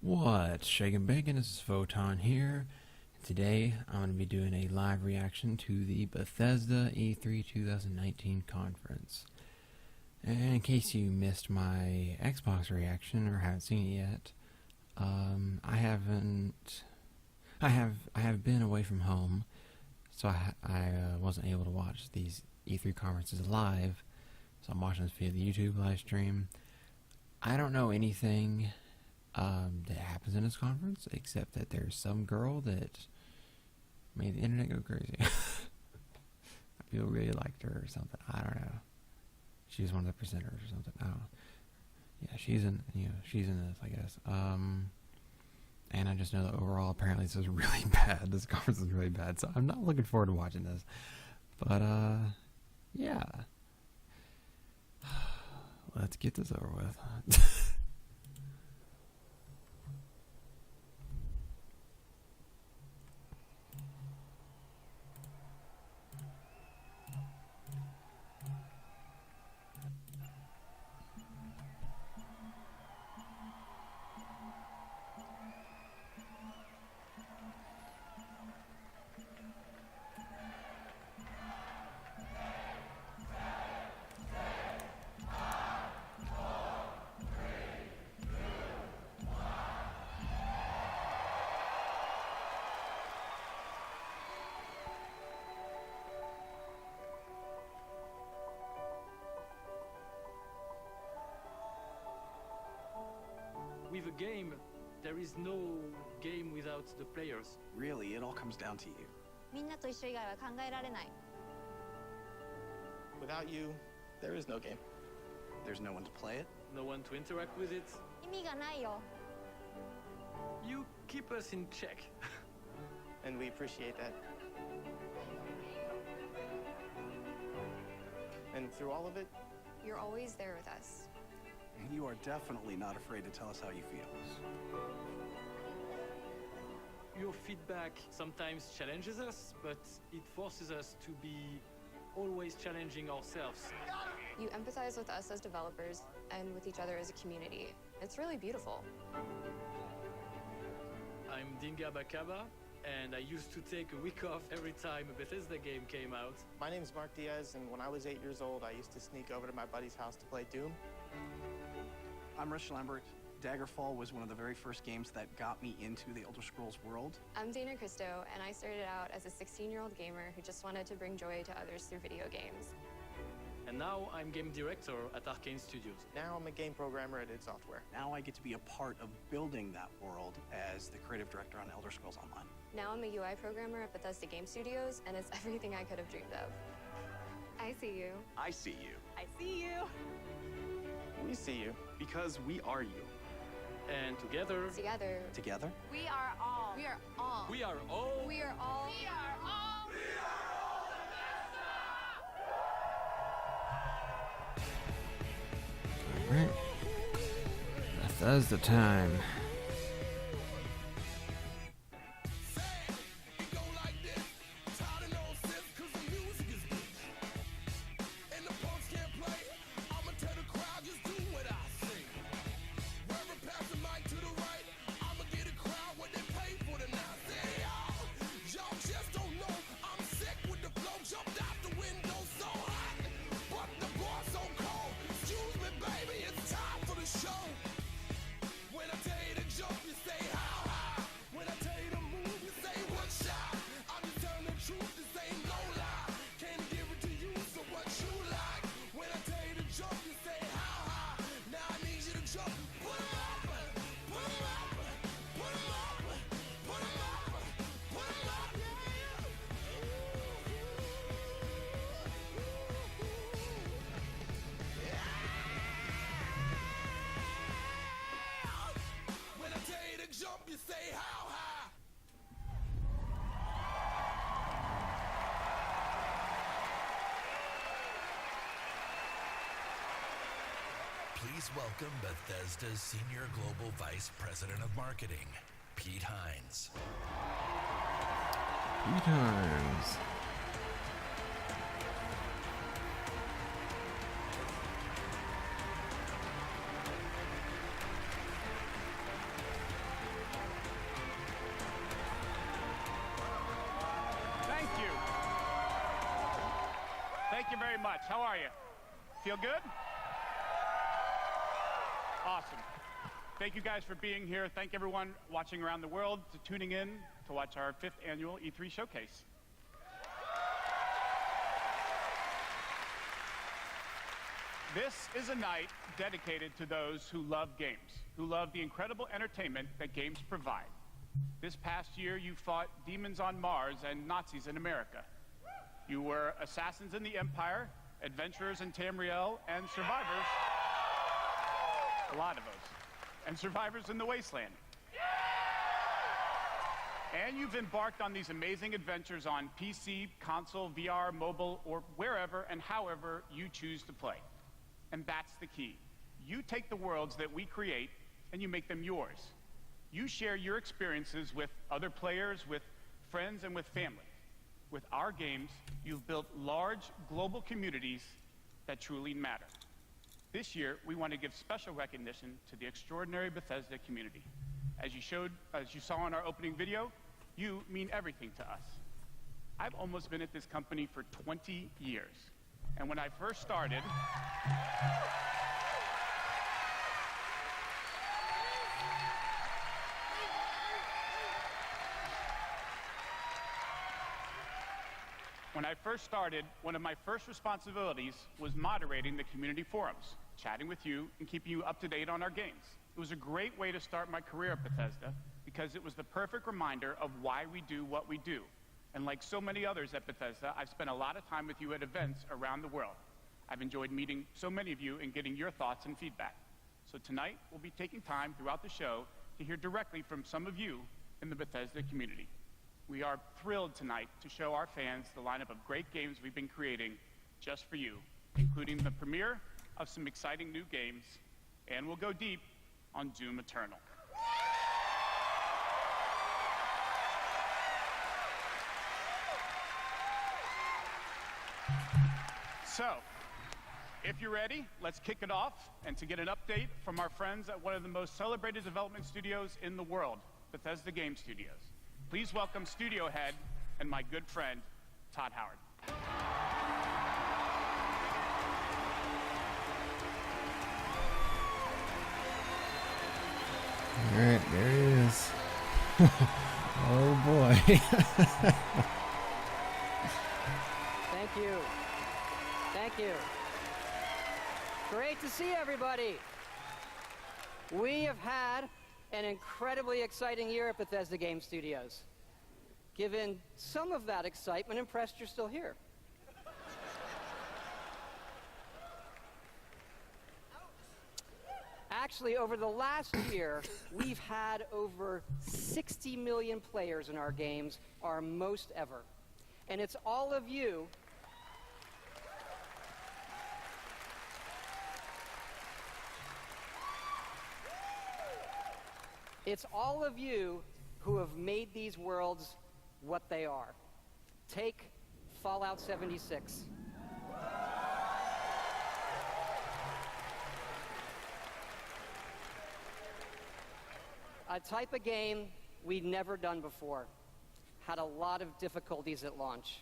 What's shaking bacon? This is Photon here. Today I'm going to be doing a live reaction to the Bethesda E3 2019 conference. And in case you missed my Xbox reaction or haven't seen it yet, I have been away from home, so I wasn't able to watch these E3 conferences live. So I'm watching this via the YouTube live stream. I don't know anything that happens in this conference, except that there's some girl that made the internet go crazy. People really liked her or something. I don't know. She was one of the presenters or something. I don't know. Yeah, she's in this, I guess. And I just know that overall, apparently, this is really bad. This conference is really bad, so I'm not looking forward to watching this. But yeah, let's get this over with. With a game, there is no game without the players. Really, it all comes down to you. みんなと一緒以外は考えられない。 Without you, there is no game. There's no one to play it. No one to interact with it. 意味がないよ。 You keep us in check. And we appreciate that. And through all of it, You're always there with us. You are definitely not afraid to tell us how you feel. Your feedback sometimes challenges us, but it forces us to be always challenging ourselves. You empathize with us as developers and with each other as a community. It's really beautiful. I'm Dinga Bakaba, and I used to take a week off every time a Bethesda game came out. my name's Mark Diaz, and when I was 8 years old, I used to sneak over to my buddy's house to play Doom. I'm Rich Lambert. Daggerfall was one of the very first games that got me into the Elder Scrolls world. I'm Dana Christo, and I started out as a 16-year-old gamer who just wanted to bring joy to others through video games. And now I'm game director at Arcane Studios. Now I'm a game programmer at id Software. Now I get to be a part of building that world as the creative director on Elder Scrolls Online. Now I'm a UI programmer at Bethesda Game Studios, and it's everything I could have dreamed of. I see you. I see you. I see you. We see you. Because we are you. And together, Together? We are all. We are all. we are all We are all. We are all. Alright. Bethesda time. Please welcome Bethesda's Senior Global Vice President of Marketing, Pete Hines. Pete Hines. much. How are you? Feel good? Awesome. Thank you guys for being here. Thank everyone watching around the world for tuning in to watch our 5th annual E3 showcase. This is a night dedicated to those who love games, who love the incredible entertainment that games provide. This past year, you fought demons on Mars and Nazis in America. You were assassins in the Empire, adventurers in Tamriel, and survivors, a lot of us, and survivors in the Wasteland. And you've embarked on these amazing adventures on PC, console, VR, mobile, or wherever and however you choose to play. And that's the key. You take the worlds that we create and you make them yours. You share your experiences with other players, with friends, and with family. With our games, you've built large global communities that truly matter. This year, we want to give special recognition to the extraordinary Bethesda community. As you saw in our opening video, you mean everything to us. I've almost been at this company for 20 years. And when I first started, one of my first responsibilities was moderating the community forums, chatting with you, and keeping you up to date on our games. It was a great way to start my career at Bethesda because it was the perfect reminder of why we do what we do. And like so many others at Bethesda, I've spent a lot of time with you at events around the world. I've enjoyed meeting so many of you and getting your thoughts and feedback. So tonight, we'll be taking time throughout the show to hear directly from some of you in the Bethesda community. We are thrilled tonight to show our fans the lineup of great games we've been creating just for you, including the premiere of some exciting new games, and we'll go deep on Doom Eternal. So, if you're ready, let's kick it off. And to get an update from our friends at one of the most celebrated development studios in the world, Bethesda Game Studios. Please welcome studio head and my good friend, Todd Howard. All right, there he is. Oh boy. Thank you. Thank you. Great to see everybody. We have had an incredibly exciting year at Bethesda Game Studios. Given some of that excitement, impressed you're still here. Actually, over the last year, we've had over 60 million players in our games, our most ever. And it's all of you who have made these worlds what they are. Take Fallout 76. A type of game we'd never done before. Had a lot of difficulties at launch.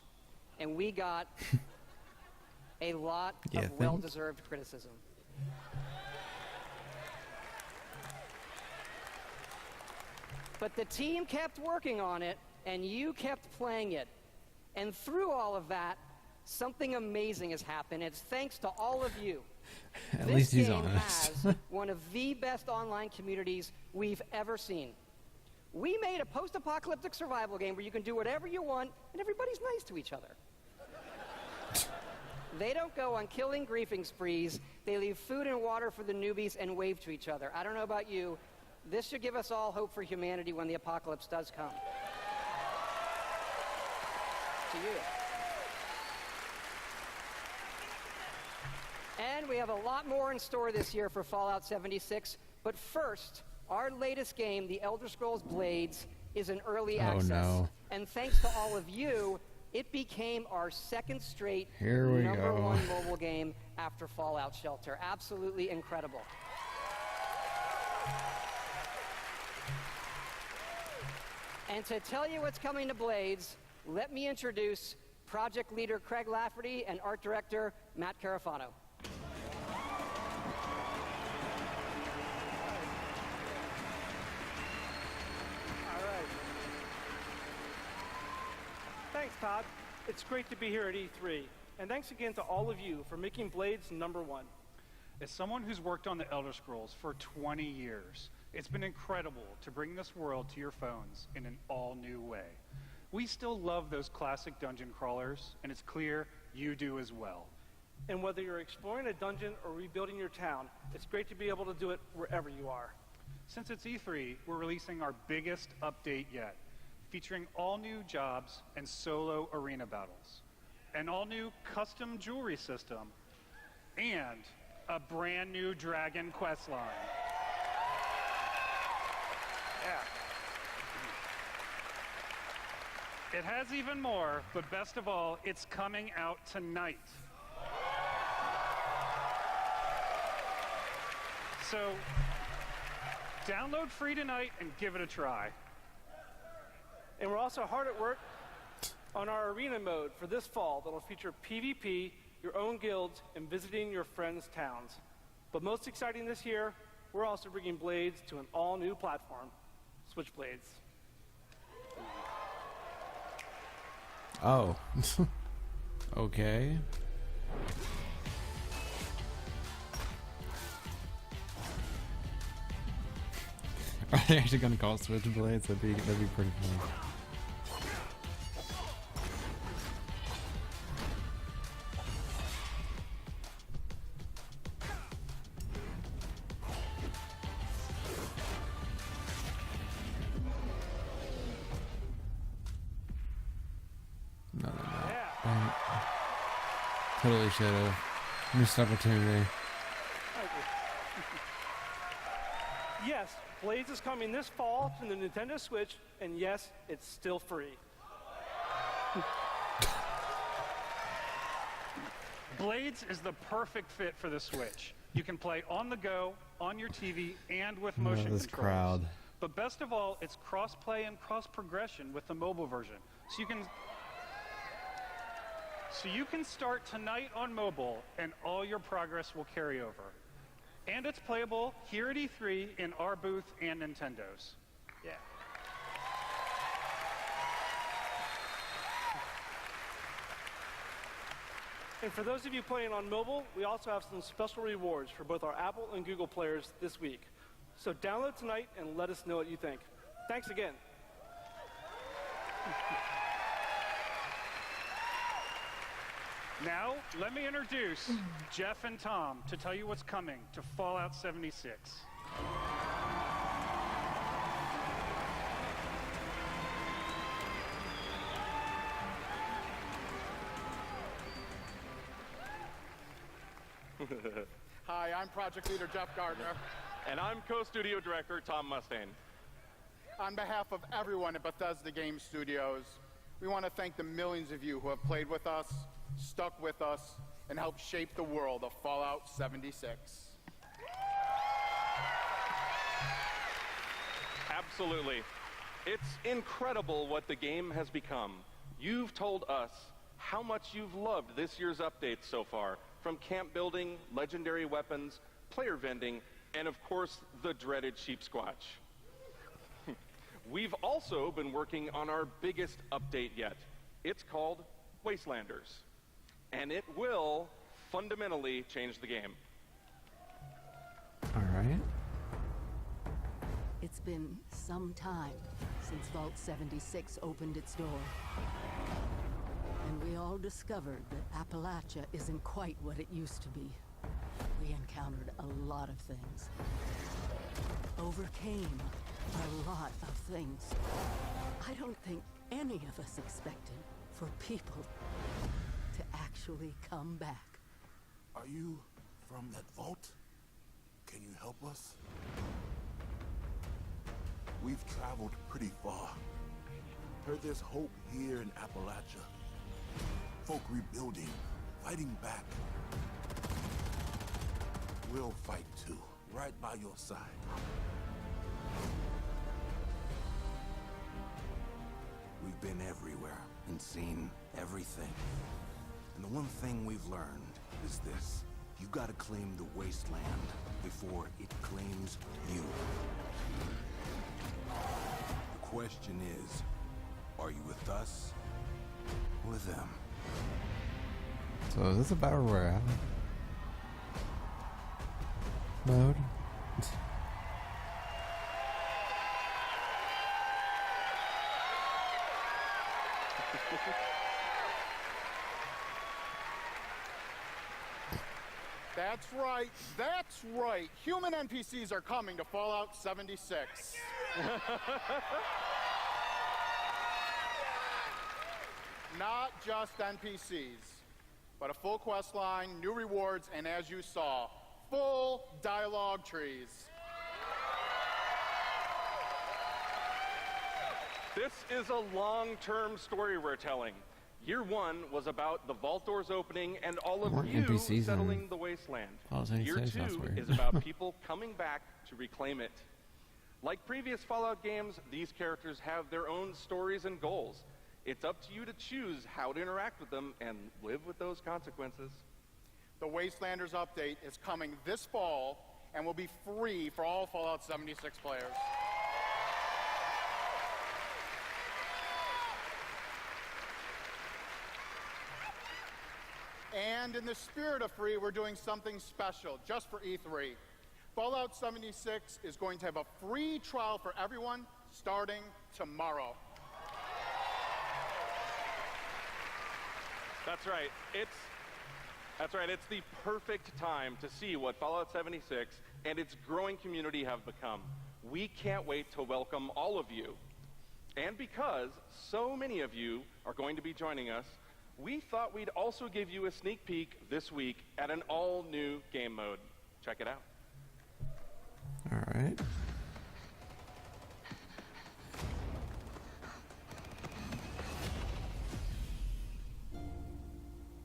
And we got a lot of well-deserved criticism. But the team kept working on it, and you kept playing it. And through all of that, something amazing has happened. It's thanks to all of you. At least he's honest. This game has one of the best online communities we've ever seen. We made a post-apocalyptic survival game where you can do whatever you want, and everybody's nice to each other. They don't go on killing griefing sprees. They leave food and water for the newbies and wave to each other. I don't know about you. This should give us all hope for humanity when the apocalypse does come. To you. And we have a lot more in store this year for Fallout 76. But first, our latest game, The Elder Scrolls Blades, is in early access. No. And thanks to all of you, it became our second straight number one mobile game after Fallout Shelter. Absolutely incredible. And to tell you what's coming to Blades, let me introduce project leader Craig Lafferty and art director Matt Carafano. Thanks, Todd. It's great to be here at E3. And thanks again to all of you for making Blades #1. As someone who's worked on the Elder Scrolls for 20 years, it's been incredible to bring this world to your phones in an all-new way. We still love those classic dungeon crawlers, and it's clear you do as well. And whether you're exploring a dungeon or rebuilding your town, it's great to be able to do it wherever you are. Since it's E3, we're releasing our biggest update yet, featuring all new jobs and solo arena battles, an all new custom jewelry system, and a brand new dragon quest line. Yeah. It has even more, but best of all, it's coming out tonight. So, download free tonight and give it a try. And we're also hard at work on our arena mode for this fall that'll feature PvP, your own guilds, and visiting your friends' towns. But most exciting this year, we're also bringing Blades to an all-new platform, Switchblades. Oh. Okay. Are they actually gonna call it Switchblades? That'd be pretty funny. No. Dang it. Totally should have. Missed opportunity. Yes, Blades is coming this fall to the Nintendo Switch, and yes, it's still free. Blades is the perfect fit for the Switch. You can play on the go, on your TV, and with motion this controls. crowd. But best of all, it's cross-play and cross-progression with the mobile version. So you can start tonight on mobile, and all your progress will carry over. And it's playable here at E3 in our booth and Nintendo's. Yeah. And for those of you playing on mobile, we also have some special rewards for both our Apple and Google players this week. So download tonight and let us know what you think. Thanks again. Now, let me introduce Jeff and Tom to tell you what's coming to Fallout 76. Hi, I'm Project Leader Jeff Gardner. And I'm co-studio director Tom Mustaine. On behalf of everyone at Bethesda Game Studios, we want to thank the millions of you who have played with us, stuck with us, and helped shape the world of Fallout 76. Absolutely. It's incredible what the game has become. You've told us how much you've loved this year's updates so far, from camp building, legendary weapons, player vending, and of course, the dreaded sheep squatch. We've also been working on our biggest update yet. It's called Wastelanders, and it will fundamentally change the game. All right. It's been some time since Vault 76 opened its door. And we all discovered that Appalachia isn't quite what it used to be. We encountered a lot of things. Overcame a lot of things. I don't think any of us expected for people to actually come back. Are you from that vault? Can you help us? We've traveled pretty far. Heard there's hope here in Appalachia. Folk rebuilding, fighting back. We'll fight too, right by your side. We've been everywhere, and seen everything. And the one thing we've learned is this. You gotta claim the wasteland before it claims you. The question is, are you with us or with them? So is this a battle royale mode? That's right, that's right. Human NPCs are coming to Fallout 76. Not just NPCs, but a full quest line, new rewards, and as you saw, full dialogue trees. This is a long-term story we're telling. Year 1 was about the vault doors opening and all of you NPCs settling the wasteland. Year 2 is about people coming back to reclaim it. Like previous Fallout games, these characters have their own stories and goals. It's up to you to choose how to interact with them and live with those consequences. The Wastelanders update is coming this fall and will be free for all Fallout 76 players. And in the spirit of free, we're doing something special just for E3. Fallout 76 is going to have a free trial for everyone starting tomorrow. That's right. It's the perfect time to see what Fallout 76 and its growing community have become. We can't wait to welcome all of you. And because so many of you are going to be joining us, we thought we'd also give you a sneak peek this week at an all-new game mode. Check it out. All right.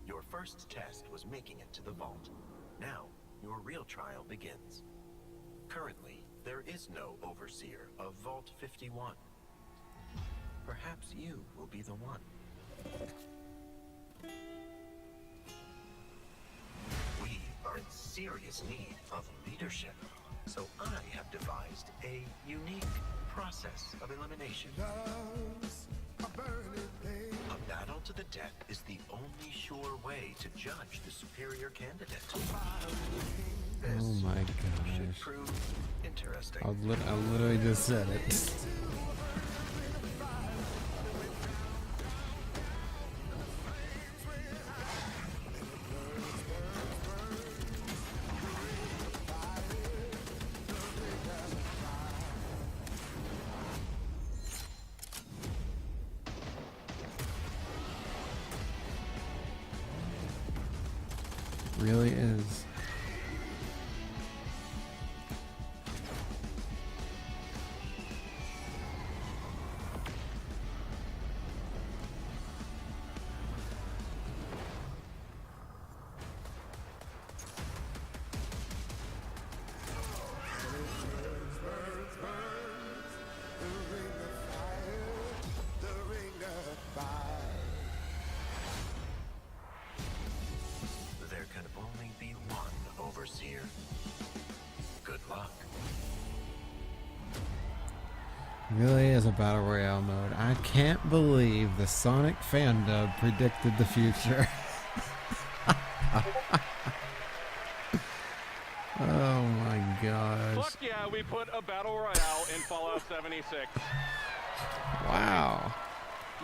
Your first test was making it to the vault. Now, your real trial begins. Currently, there is no overseer of Vault 51. Perhaps you will be the one. We are in serious need of leadership, so I have devised a unique process of elimination. A battle to the death is the only sure way to judge the superior candidate. Oh my Should gosh. prove interesting. I literally just said it. Really is. There can only be one overseer. Good luck. Really is a battle royale mode. I can't believe the Sonic fan dub predicted the future. Oh my gosh. Fuck yeah, we put a battle royale in Fallout 76. Wow.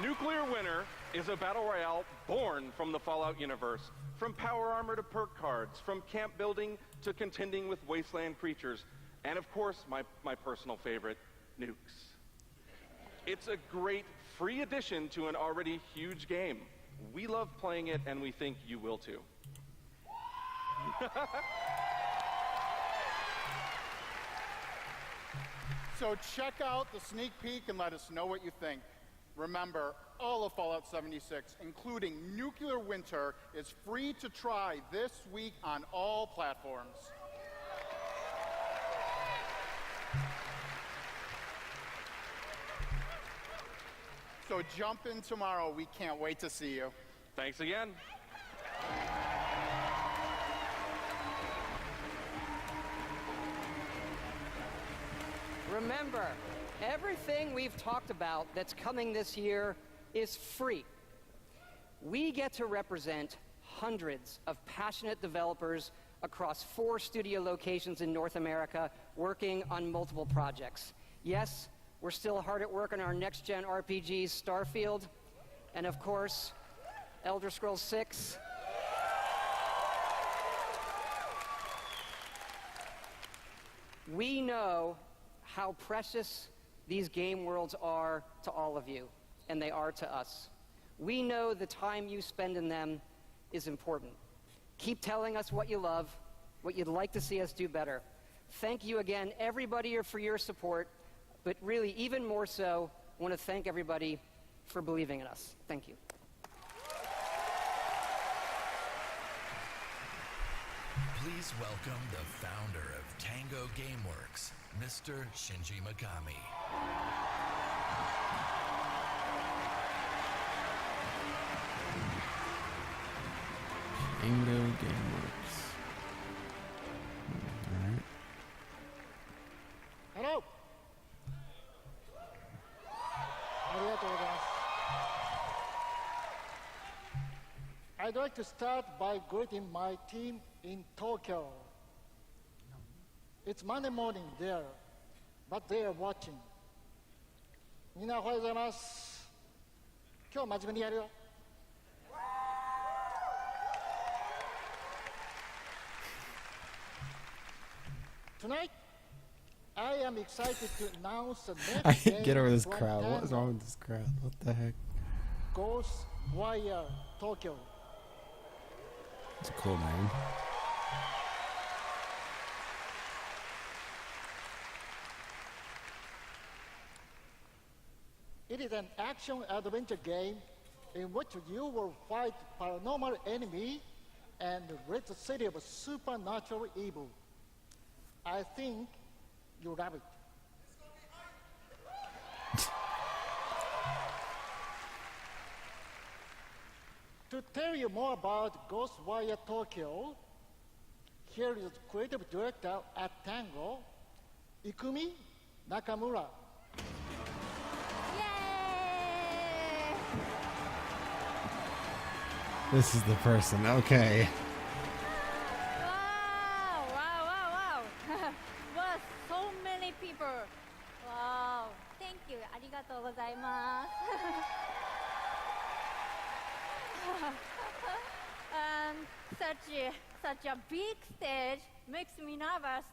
Nuclear Winter is a battle royale born from the Fallout universe. From power armor to perk cards, from camp building to contending with wasteland creatures, and of course, my personal favorite, nukes. It's a great free addition to an already huge game. We love playing it, and we think you will too. So check out the sneak peek and let us know what you think. Remember, all of Fallout 76, including Nuclear Winter, is free to try this week on all platforms. So jump in tomorrow. We can't wait to see you. Thanks again. Remember, everything we've talked about that's coming this year is free. We get to represent hundreds of passionate developers across 4 studio locations in North America working on multiple projects. Yes, we're still hard at work on our next-gen RPGs, Starfield, and of course, Elder Scrolls 6. We know how precious these game worlds are to all of you, and they are to us. We know the time you spend in them is important. Keep telling us what you love, what you'd like to see us do better. Thank you again, everybody, for your support, but really, even more so, I want to thank everybody for believing in us. Thank you. Please welcome the founder of Tango Gameworks, Mr. Shinji Mikami. Tango Gameworks. Alright. Hello. I'd like to start by greeting my team in Tokyo. It's Monday morning there, but they are watching. みんなおはようございます。今日真面目にやるよ。Tonight, I am excited to announce the I next can't get over this from crowd. What is Tango, wrong with this crowd? What the heck? Ghostwire Tokyo. It's a cool name. It is an action-adventure game in which you will fight paranormal enemy and rid the city of supernatural evil. I think you love it. To tell you more about Ghostwire Tokyo, here is creative director at Tango, Ikumi Nakamura. This is the person. Okay. Wow. Wow, so many people. Wow. Thank you. ありがとうございます。And such a big stage makes me nervous.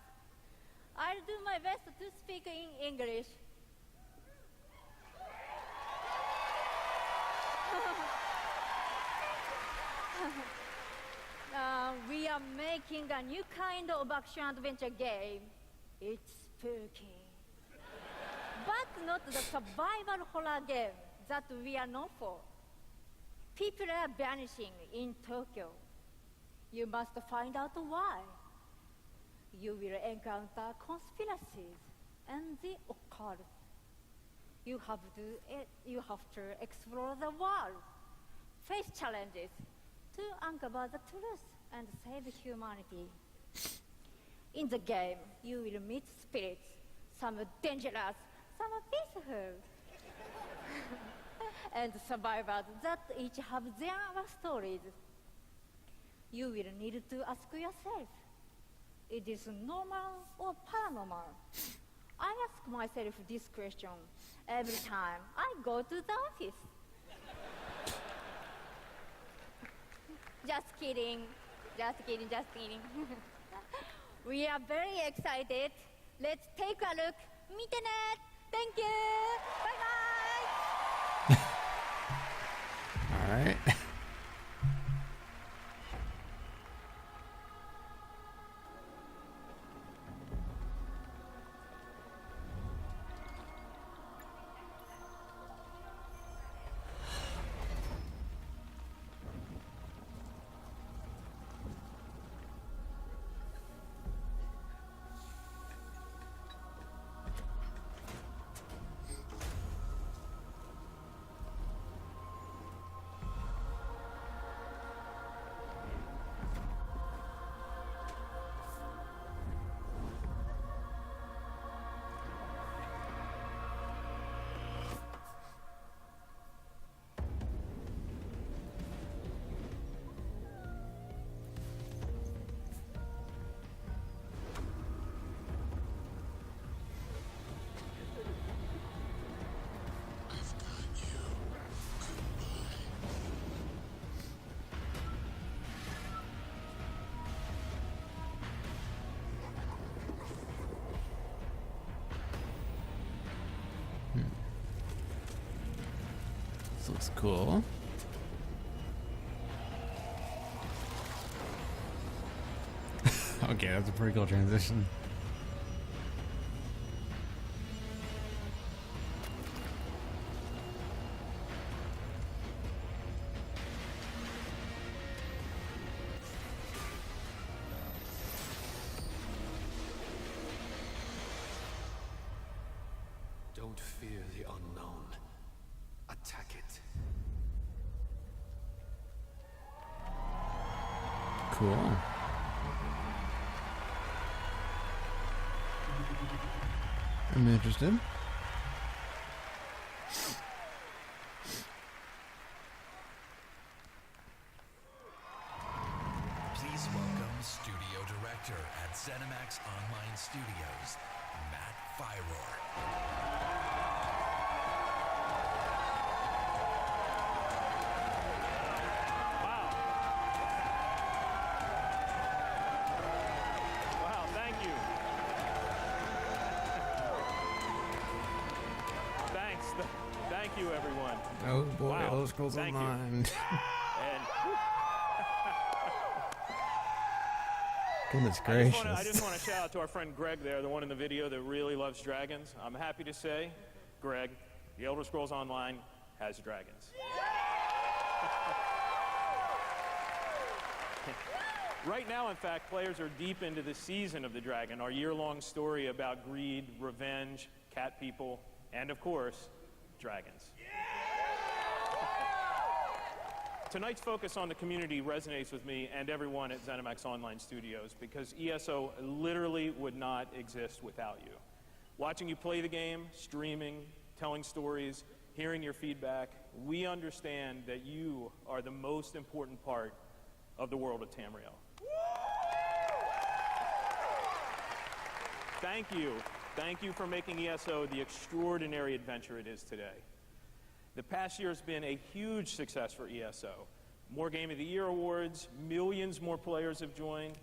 I'll do my best to speak in English. We are making a new kind of action-adventure game. It's spooky. But not the survival horror game that we are known for. People are vanishing in Tokyo. You must find out why. You will encounter conspiracies and the occult. You have to explore the world, face challenges, to uncover the truth and save humanity. In the game, you will meet spirits, some dangerous, some peaceful, and survivors that each have their own stories. You will need to ask yourself, it is normal or paranormal? I ask myself this question every time I go to the office. Just kidding. We are very excited. Let's take a look. 見てね. Thank you. Bye bye. All right. This looks cool. Okay, that's a pretty cool transition. Don't fear the unknown. Attack it. Cool. I'm interested. Please welcome Studio Director at ZeniMax Online Studios, Matt Fyror. Wow, thank you. Thanks. Thank you, everyone. Oh boy, Wow. Elder Scrolls Thank you. Online. And Goodness I gracious. just want to shout out to our friend Greg there, the one in the video that really loves dragons. I'm happy to say, Greg, the Elder Scrolls Online has dragons. Right now, in fact, players are deep into the season of the dragon, our year-long story about greed, revenge, cat people, and of course, dragons. Tonight's focus on the community resonates with me and everyone at ZeniMax Online Studios because ESO literally would not exist without you. Watching you play the game, streaming, telling stories, hearing your feedback, we understand that you are the most important part of the world of Tamriel. Thank you. Thank you for making ESO the extraordinary adventure it is today. The past year has been a huge success for ESO. More Game of the Year awards, millions more players have joined.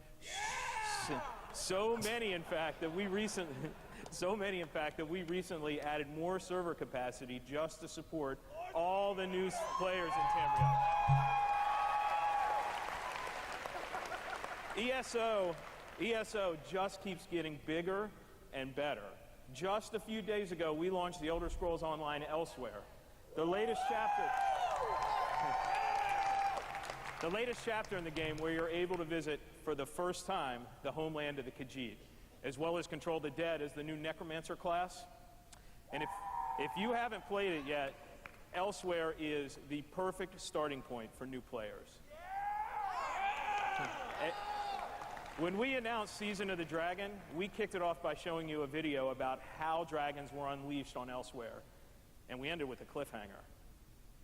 So many, in fact, that we recently added more server capacity just to support all the new players in Tamriel. ESO just keeps getting bigger and better. Just a few days ago, we launched the Elder Scrolls Online Elsewhere. The latest chapter in the game where you're able to visit for the first time the homeland of the Khajiit, as well as control the dead as the new Necromancer class. And if you haven't played it yet, Elsewhere is the perfect starting point for new players. When we announced Season of the Dragon, we kicked it off by showing you a video about how dragons were unleashed on Elsewhere. And we ended with a cliffhanger.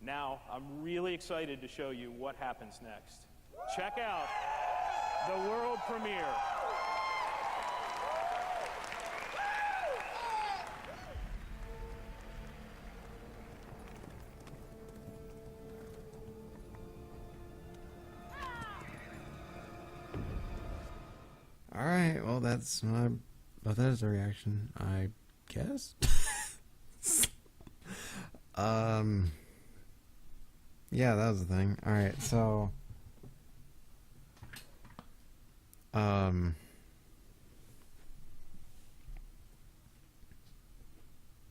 Now, I'm really excited to show you what happens next. Check out the world premiere. Alright, well that's my Bethesda reaction, I guess. Yeah, that was the thing. Alright, so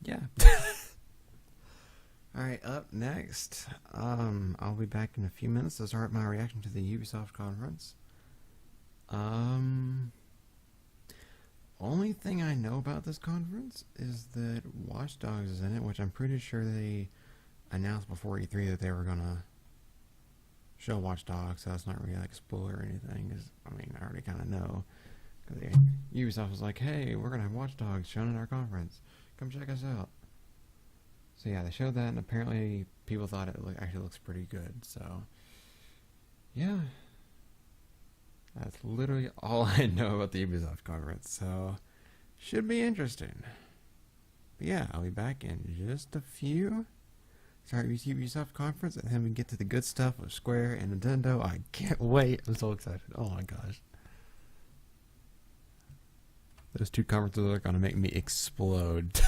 yeah. Alright, up next, I'll be back in a few minutes to start my reaction to the Ubisoft conference. Only thing I know about this conference is that Watch Dogs is in it, which I'm pretty sure they announced before E3 that they were gonna show Watch Dogs, so that's not really like a spoiler or anything, 'cause, I mean, I already kind of know. Because Ubisoft was like, hey, we're gonna have Watch Dogs shown at our conference. Come check us out. So yeah, they showed that, and apparently people thought it actually looks pretty good, so yeah. That's literally all I know about the Ubisoft conference, so should be interesting. But yeah, I'll be back in just a few. Start with Ubisoft conference, and then we get to the good stuff of Square and Nintendo. I can't wait. I'm so excited. Oh my gosh. Those two conferences are going to make me explode.